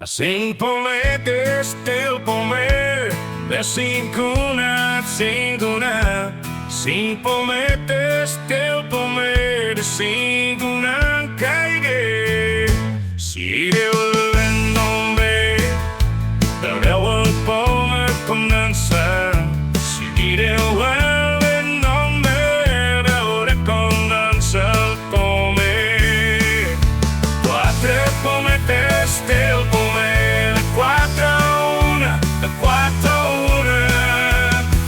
Cinc pometes té el pomer, de cinc una, cinc una. Cinc pometes té el pomer, de cinc una caigué. Si direu el nombre, veureu el pomer com dansa. Si direu el nombre, veure com dansa el pomer. Quatre pometes té el pomer, de quatre una, de quatre una.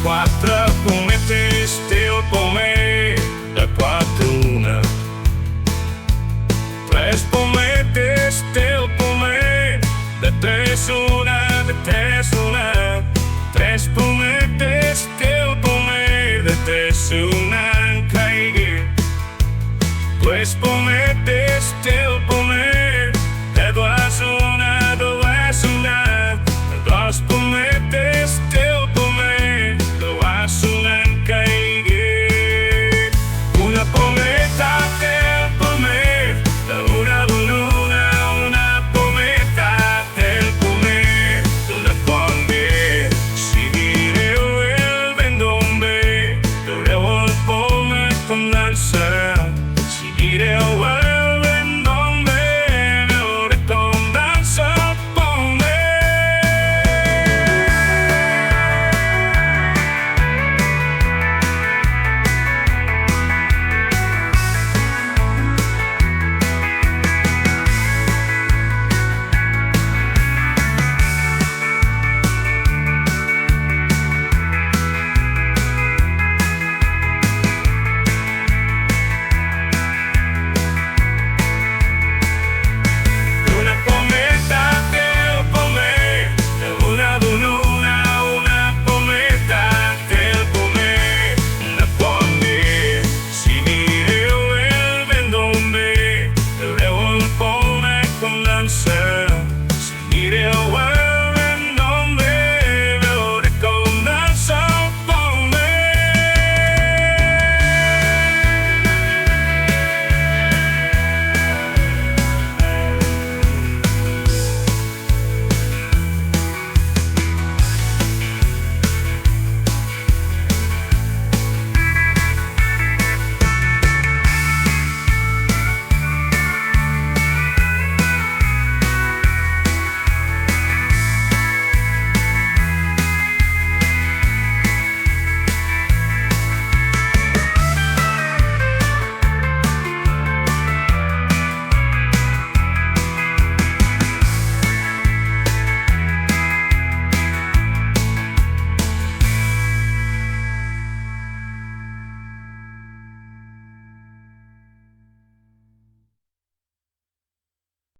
Quatre pometes té el pomer, de quatre una. Tres pometes té el pomer, de tres una, de tres una.